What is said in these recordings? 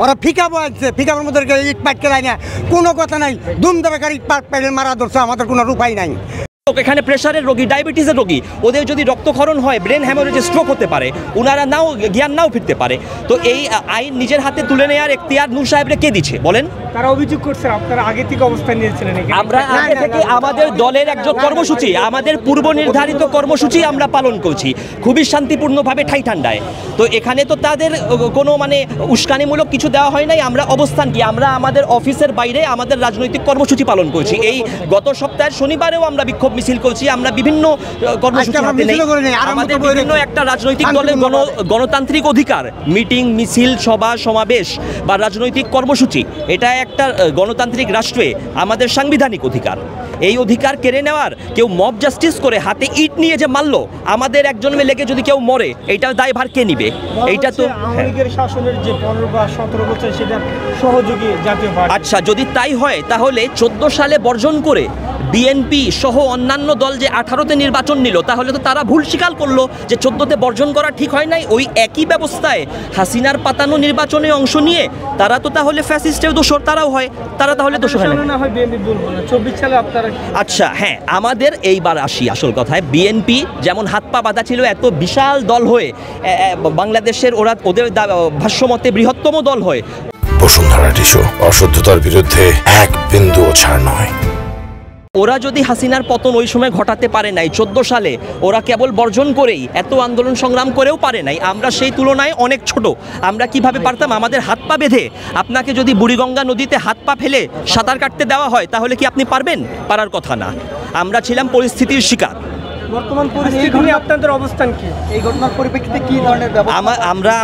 ওরা ফিকা বয়াচ্ছে, ফিকার মধ্যে ইট পাট কেলাই না, কোনো কথা নাই, ধুমধামে ইট পাট পেলে মারা ধরছে, আমাদের কোনো উপায় নাই। এখানে প্রেশারের রোগী, ডায়াবেটিসের রোগী, ওদের যদি রক্তক্ষরণ হয়, ব্রেন হ্যামারেজ, স্ট্রোক হতে পারে, ওনারা জ্ঞান নাও ফিরতে পারে। তো এই আইন নিজের হাতে তুলে নেওয়ার এখতিয়ার নূর সাহেবরে কে দিচ্ছে বলেন? তারা অভিযোগ করছে আপনারা আগে থেকে অবস্থান নিয়েছিলেন। আমরা আগে থেকে আমাদের দলের একজন কর্মসূচি, আমাদের পূর্ব নির্ধারিত কর্মসূচি আমরা পালন করছি খুবই শান্তিপূর্ণভাবে, ঠাই ঠান্ডায়। তো এখানে তো তাদের কোনো উস্কানিমূলক কিছু দেওয়া হয় নাই। আমরা অবস্থান কি, আমরা আমাদের অফিসের বাইরে আমাদের রাজনৈতিক কর্মসূচি পালন করছি। এই গত সপ্তাহের শনিবারেও আমরা বিক্ষোভ মিছিল করছি, আমরা বিভিন্ন কর্মসূচি হাতে নেই। আমাদের বিভিন্ন একটা রাজনৈতিক দলের গণতান্ত্রিক অধিকার, মিটিং, মিছিল, সভা, সমাবেশ বা রাজনৈতিক কর্মসূচি, এটা একটা গণতান্ত্রিক রাষ্ট্রে আমাদের সাংবিধানিক অধিকার। এই অধিকার কেড়ে নেওয়ার, কেউ মব জাস্টিস করে হাতে ইট নিয়ে যে মারলো, আমাদের একজনের লেগে যদি কেউ মরে, এইটার দায়ভার কে নিবে? এইটা তো আওয়ামী লীগের শাসনের যে 15 বা 17 বছর সেটা সহযোগী জাতীয় পার্টি। আচ্ছা, যদি তাই হয় তাহলে 14 সালে বর্জন করে বিএনপি সহ অন্যান্য দল যে 18তে নির্বাচন নিল, তাহলে তো তারা ভুল স্বীকার করলো যে 14তে বর্জন করা ঠিক হয় নাই। ওই একই ব্যবস্থায় হাসিনার পাতানো নির্বাচনে অংশ নিয়ে তারা তো তাহলে ফ্যাসিস্টের দোষর, তারাও হয়, তারা তাহলে দোষর হয় না। 24 সালে আপনারা আচ্ছা হ্যাঁ, আমাদের এইবার আসি আসল কথায়। বিএনপি যেমন হাত পা বাঁধা ছিল, এত বিশাল দল হয়ে বাংলাদেশের ওদের ভাষ্যমতে বৃহত্তম দল হয়ে, বসুন্ধরা টিস্যু অশুদ্ধতার বিরুদ্ধে এক বিন্দুও ছাড় নয়। ওরা যদি হাসিনার পতন ওই সময় ঘটাতে পারে নাই 14 সালে, ওরা কেবল বর্জন করেই এত আন্দোলন সংগ্রাম করেও পারে নাই। আমরা সেই তুলনায় অনেক ছোট। আমরা কিভাবে পারতাম? আমাদের হাত পা বেঁধে আপনাকে যদি বুড়িগঙ্গা নদীতে হাত পা ফেলে সাঁতার কাটতে দেওয়া হয়, তাহলে কি আপনি পারবেন? পারার কথা না। আমরা ছিলাম পরিস্থিতির শিকার। বর্তমান পরিস্থিতি নিয়ে আপনাদের অবস্থান কি? এই ঘটনার পরিপ্রেক্ষিতে কি ধরনের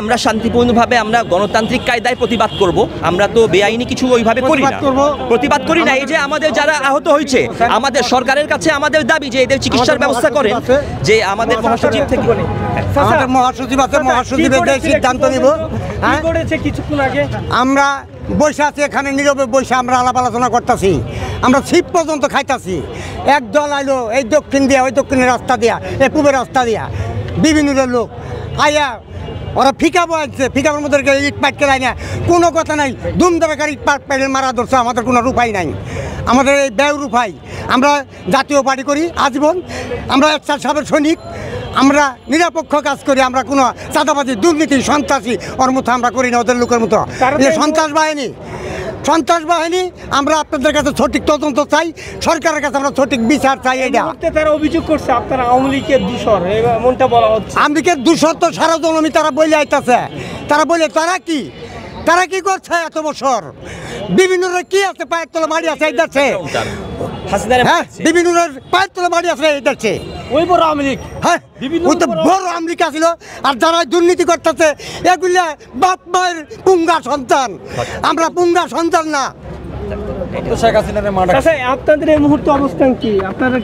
আমরা শান্তিপূর্ণভাবে আমরা গণতান্ত্রিক কায়দায় প্রতিবাদ করব। আমরা তো বেআইনি কিছু ওইভাবে করি না, প্রতিবাদ করি না। এই যে আমাদের যারা আহত হয়েছে, আমাদের সরকারের কাছে আমাদের দাবি যে এদের চিকিৎসার ব্যবস্থা করেন, যে আমাদের মহাসচিব থেকে আমাদের মহাসচিব আছে, মহাসচিবের সিদ্ধান্ত নিব। কি করেছে কিছুক্ষণ আগে? আমরা বসে আছি এখানে নীরবে বসে, আমরা আলাপ আলোচনা করতেছি, আমরা ছিপ পর্যন্ত খাইতেছি। এক দল আইলো এই দক্ষিণ দিয়া, ওই দক্ষিণের রাস্তা দিয়া, এই পূবের রাস্তা দিয়া, বিভিন্ন লোক আইয়া ওরা ফিকা বয়াচ্ছে, ফিকার মধ্যে ইট পাট কেলাই না, কোনো কথা নাই, ধুমধামে ইট পাট পেলে মারা ধরছে, আমাদের কোনো উপায় নাই। আমাদের এই ব্যয় উপায়, আমরা জাতীয় পার্টি করি আজীবন, আমরা একটা সাবেক সৈনিক, আমরা নিরপেক্ষ কাজ করি, আমরা কোনো চাঁদাবাজি, দুর্নীতি, সন্ত্রাসী ওর মতো আমরা করি না, ওদের লোকের মতো। সন্ত্রাস বাহিনী আমরা আপনাদের কাছে সঠিক তদন্ত চাই, সরকারের কাছে আমরা সঠিক বিচার চাই। এটা তারা অভিযোগ করছে আপনারা আওয়ামী লীগের দূষর, এমনটা বলা হচ্ছে। আওয়ামী লীগের দূষর তো সারা জনমি তারা বলে আইতাছে। তারা বলে তারা কি করছে এত বছর? বিভিন্ন কি আছে, পায়ের তলা মাড়ি আছে, এই যাচ্ছে বিভিন্ন পায়ের তলা মাড়ি আছে, এই যাচ্ছে ওই বড় আওয়ামী লীগ। হ্যাঁ, ওই তো বড় আওয়ামী লীগ আসছিল। আর যারা দুর্নীতি করতেছে এগুলা বাপ মায়ের পুঙ্গা সন্তান, আমরা পুঙ্গা সন্তান না। আপনাদের এই মুহূর্তে অবস্থান কি? আপনারা